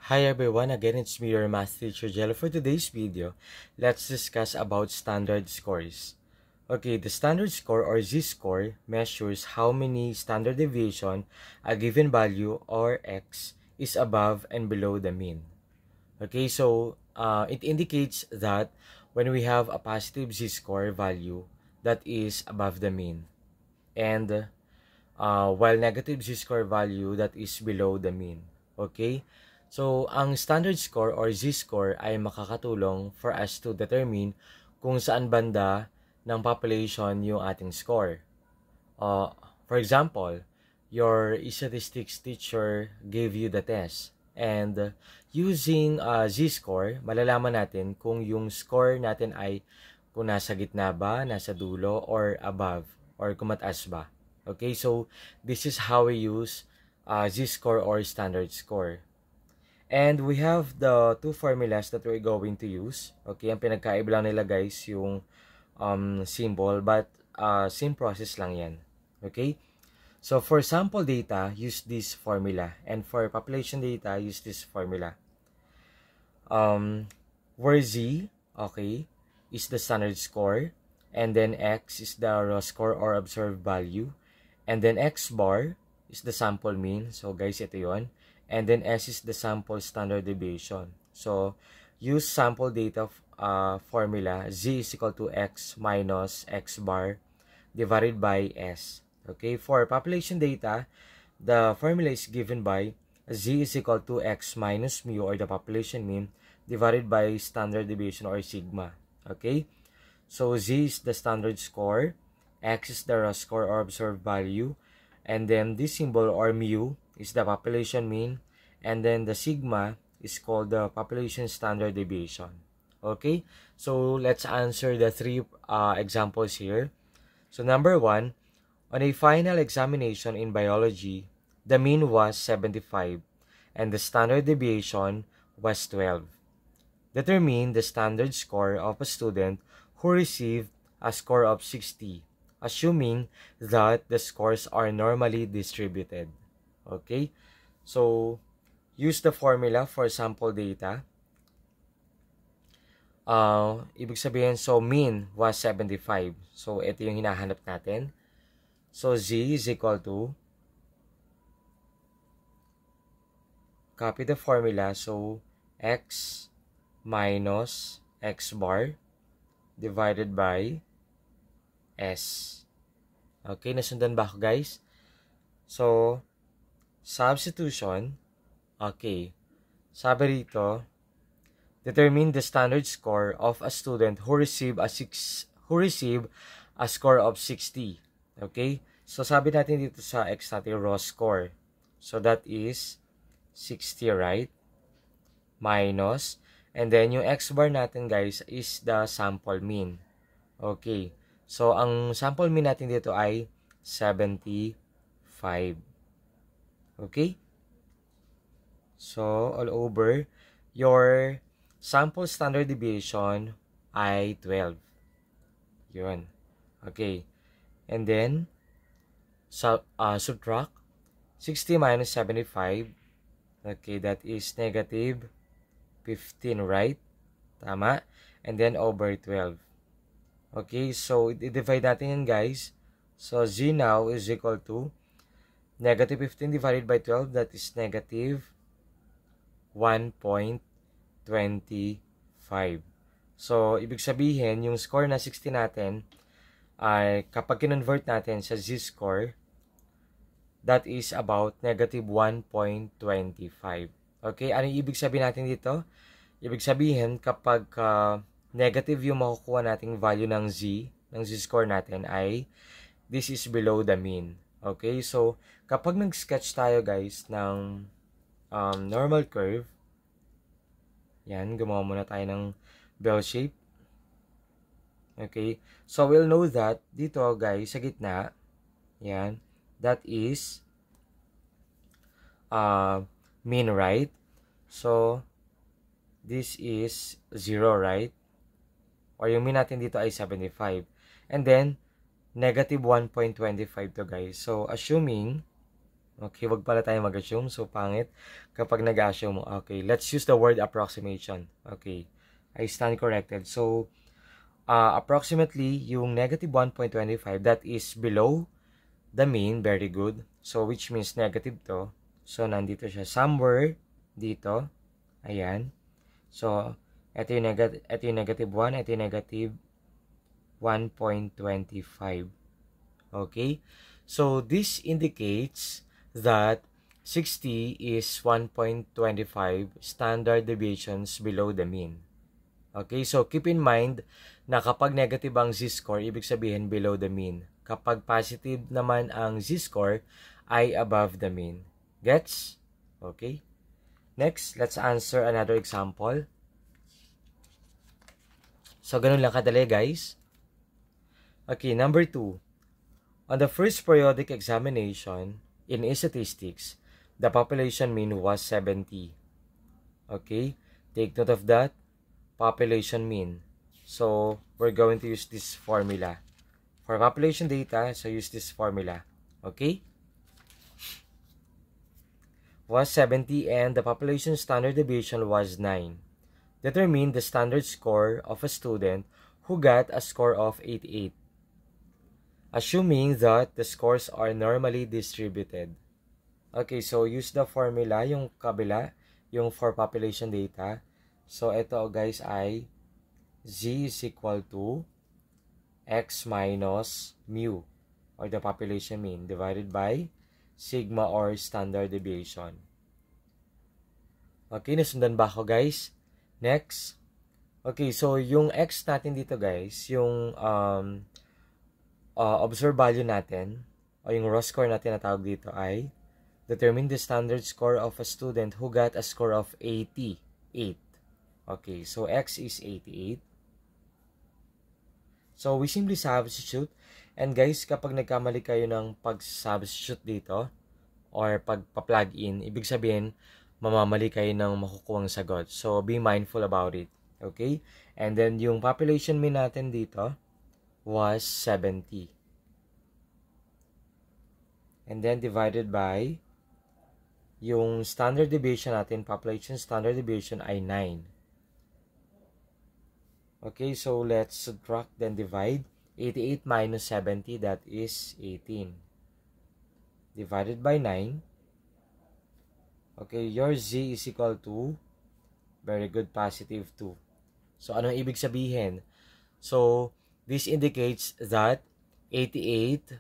Hi everyone, again it's me, your math teacher Jello. For today's video, let's discuss about standard scores. Okay, the standard score or z-score measures how many standard deviation a given value or x is above and below the mean. Okay, so it indicates that when we have a positive z-score value that is above the mean, and while negative z-score value that is below the mean. Okay? So, ang standard score or z-score ay makakatulong for us to determine kung saan banda ng population yung ating score. For example, your statistics teacher gave you the test, and using z-score, malalaman natin kung yung score natin ay kung nasa gitna ba, nasa dulo, or above, or kung mataas ba. Okay, so this is how we use z-score or standard score. And we have the two formulas that we're going to use. Okay, ang pinagkaiba lang nila guys yung symbol, but same process lang yan. Okay, so for sample data, use this formula, and for population data, use this formula. Where z, okay, is the standard score, and then x is the raw score or observed value, and then x bar is the sample mean. So guys, ito yon. And then s is the sample standard deviation. So use sample data formula. Z is equal to x minus x bar divided by s. Okay, for population data, the formula is given by z is equal to x minus mu, or the population mean, divided by standard deviation or sigma. Okay, so z is the standard score, x is the raw score or observed value, and then this symbol or mu is the population mean, and then the sigma is called the population standard deviation. Okay, so let's answer the three examples here. So number 1, on a final examination in biology, the mean was 75 and the standard deviation was 12. Determine the standard score of a student who received a score of 60, assuming that the scores are normally distributed. Okay, so use the formula for sample data. Ibig sabihin, so mean was 75. So ito yung hinahanap natin. So z is equal to, copy the formula, so x minus x bar divided by s. Okay, nasundan ba ako guys? So, substitution. Okay, sabi rito, determine the standard score of a student who received a score of 60. Okay, so sabi natin dito sa x natin raw score, so that is 60, right? Minus, and then yung x bar natin guys is the sample mean. Okay, so ang sample mean natin dito ay 75. Okay, so all over, your sample standard deviation ay 12. Yun. Okay, and then subtract 60 minus 75. Okay, that is negative 15, right? Tama? And then over 12. Okay, so i-divide natin yan guys. So z now is equal to negative 15 divided by 12, that is negative 1.25. So ibig sabihin, yung score na 60 natin ay kapag kinonvert natin sa z-score, that is about negative 1.25. Okay, ano yung ibig sabihin natin dito? Ibig sabihin, kapag negative yung makukuha nating value ng z-score natin ay this is below the mean. Okay, so kapag nag-sketch tayo guys ng normal curve, yan, gumawa muna tayo ng bell shape. Okay, so we'll know that dito guys, sa gitna, yan, that is mean, right? So this is 0, right? Or yung mean natin dito ay 75. And then negative 1.25 to guys. So assuming Okay, wag pala tayo mag-assume. So, pangit kapag nag-assume. Okay, let's use the word approximation. Okay, I stand corrected. So, approximately, yung negative 1.25, that is below the mean. Very good. So, which means negative to. So, nandito siya. Somewhere dito. Ayan. So, ito yung negative 1, ito yung negative 1.25. Okay? So, this indicates that 60 is 1.25 standard deviations below the mean. Okay? So, keep in mind na kapag negative ang z-score, ibig sabihin below the mean. Kapag positive naman ang z-score, ay above the mean. Gets? Okay? Next, let's answer another example. So, ganun lang kadali, guys. Okay, number 2. On the first periodic examination in statistics, the population mean was 70. Okay, take note of that. Population mean. So, we're going to use this formula. For population data, so use this formula. Okay? Was 70 and the population standard deviation was 9. Determine the standard score of a student who got a score of 88. Assuming that the scores are normally distributed. Okay, so use the formula, yung kabila, yung for population data. So, ito guys ay z is equal to x minus mu, or the population mean, divided by sigma or standard deviation. Okay, nasundan ba ako guys? Next. Okay, so yung x natin dito guys, yung observe value natin, o yung raw score natin na tawag dito ay determine the standard score of a student who got a score of 88. Okay, so x is 88. So, we simply substitute. And guys, kapag nagkamali kayo ng pag-substitute dito, or pagpa-plug in, ibig sabihin, mamamali kayo ng makukuhang sagot. So, be mindful about it. Okay? And then, yung population mean natin dito was 70. And then, divided by yung standard deviation natin, population standard deviation ay 9. Okay, so let's subtract then divide. 88 minus 70, that is 18. Divided by 9. Okay, your z is equal to, very good, positive 2. So, anong ibig sabihin? So, this indicates that 88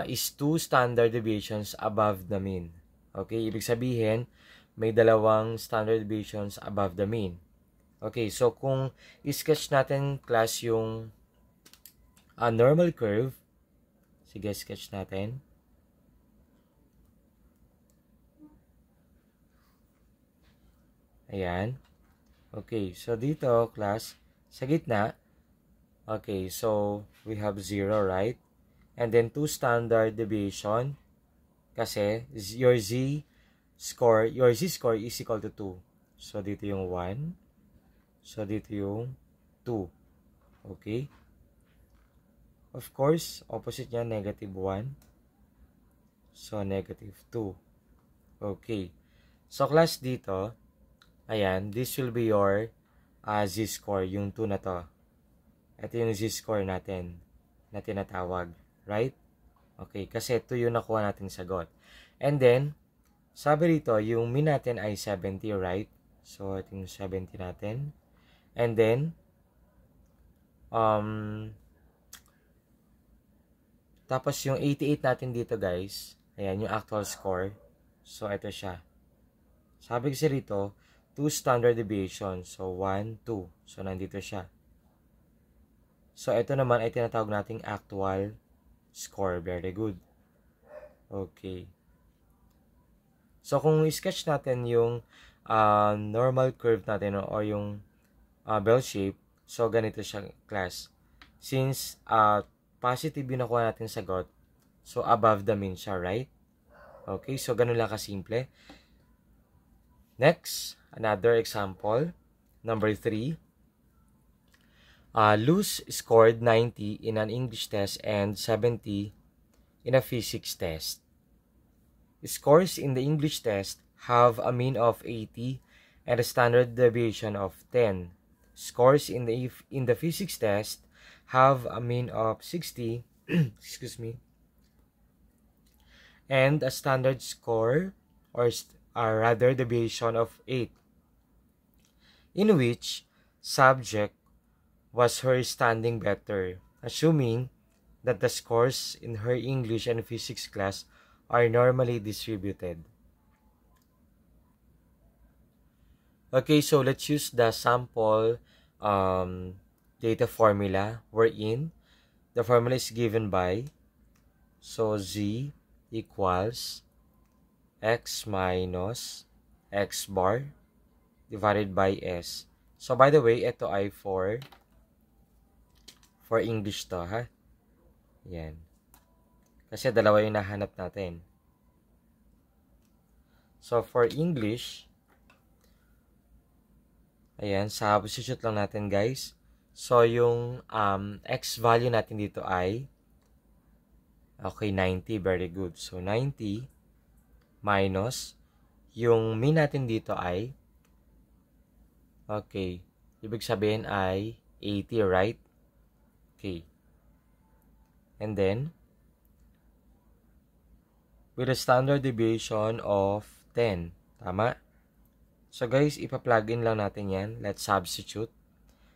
is 2 standard deviations above the mean. Okay, ibig sabihin, may dalawang standard deviations above the mean. Okay, so kung i-sketch natin, class, yung normal curve, sige, sketch natin. Ayan. Okay, so dito, class, sa gitna, okay, so we have 0, right? And then 2 standard deviation, kasi your z-score is equal to 2. So, dito yung 1. So, dito yung 2. Okay? Of course, opposite niya, negative 1. So, negative 2. Okay. So, class dito, ayan, this will be your z-score, yung 2 na to. Ito yung z-score natin na tinatawag. Right? Okay, kasi ito yung nakuha natin sagot. And then, sabi dito, yung mean natin ay 70, right? So, ito yung 70 natin. And then, tapos yung 88 natin dito guys, ayan, yung actual score. So, ito siya. Sabi kasi rito, 2 standard deviation. So, 1, 2. So, nandito siya. So, ito naman ay tinatawag nating actual score. Very good. Okay. So, kung i-sketch natin yung normal curve natin or yung bell shape, so ganito siya, class. Since positive yung nakuha natin sagot, so above the mean siya, right? Okay, so ganun lang kasimple. Next, another example. Number 3. Luz scored 90 in an English test and 70 in a physics test. Scores in the English test have a mean of 80 and a standard deviation of 10. Scores in the physics test have a mean of 60 excuse me, and a standard score, or rather deviation of 8. In which subject was her standing better, assuming that the scores in her English and physics class are normally distributed. Okay, so let's use the sample data formula wherein the formula is given by, so z equals x minus x bar divided by s. So by the way, ito ay for English to, ha? Yan. Kasi dalawa yung nahanap natin. So for English, ayan, substitute lang natin, guys. So yung x value natin dito ay, okay, 90, very good. So 90 minus yung mean natin dito ay, okay, ibig sabihin ay 80, right? Okay. And then, with a standard deviation of 10. Tama? So guys, ipa-plug in lang natin yan. Let's substitute.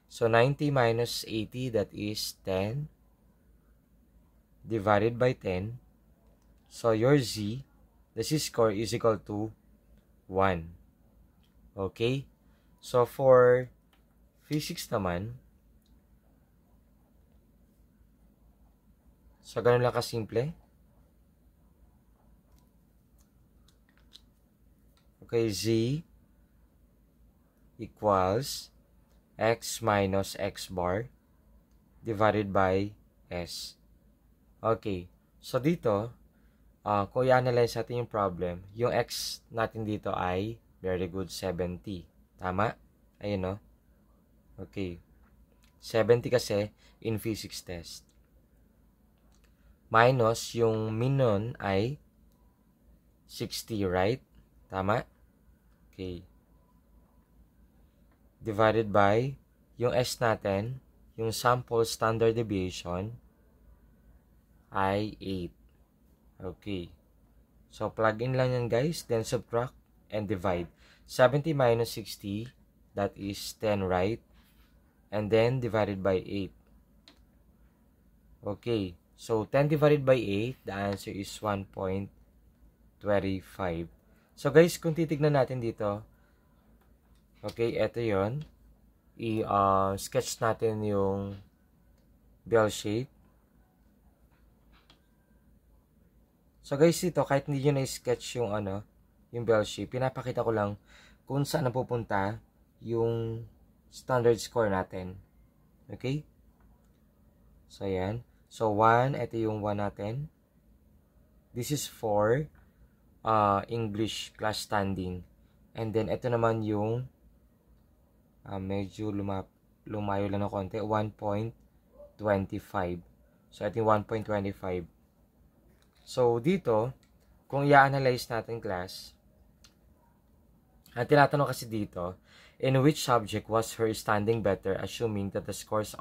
So 90 minus 80, that is 10 divided by 10. So your z, the z-score is equal to 1. Okay? So for physics naman, so ganun lang kasimple. Okay, z equals x minus x bar divided by s. Okay, so dito, kung i-analyze natin yung problem, yung x natin dito ay, very good, 70. Tama? Ayun, no? Okay. 70 kasi in physics test. Minus yung mean nun ay 60, right? Tama? Okay. Divided by yung s natin, yung sample standard deviation ay 8. Okay. So, plug in lang yan, guys. Then, subtract and divide. 70 minus 60, that is 10, right? And then, divided by 8. Okay. So, 10 divided by 8, the answer is 1.25. So, guys, kung titignan natin dito, okay, eto yon. I-sketch natin yung bell shape. So, guys, dito, kahit hindi nyo na-sketch yung, yung bell shape, pinapakita ko lang kung saan napupunta yung standard score natin. Okay? So, ayan. So, 1, ito yung 1 natin. This is for English class standing. And then, ito naman yung medyo lumayo lang ng konti, 1.25. So, ito yung 1.25. So, dito, kung i-analyze natin, class, ang tinatanong kasi dito, in which subject was her standing better, assuming that the scores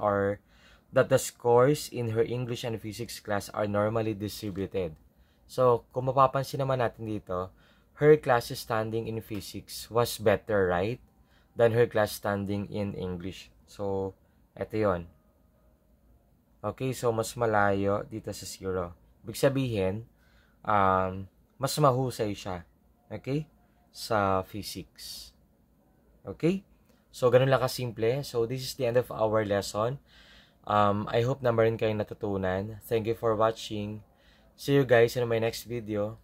in her English and physics class are normally distributed. So, kung mapapansin naman natin dito, her class standing in physics was better, right, than her class standing in English. So, eto yon. Okay, so mas malayo dito sa 0. Ibig sabihin, mas mahusay siya, okay, sa physics. Okay? So, ganun lang kasimple. So, this is the end of our lesson. I hope na meron kayong natutunan. Thank you for watching. See you guys in my next video.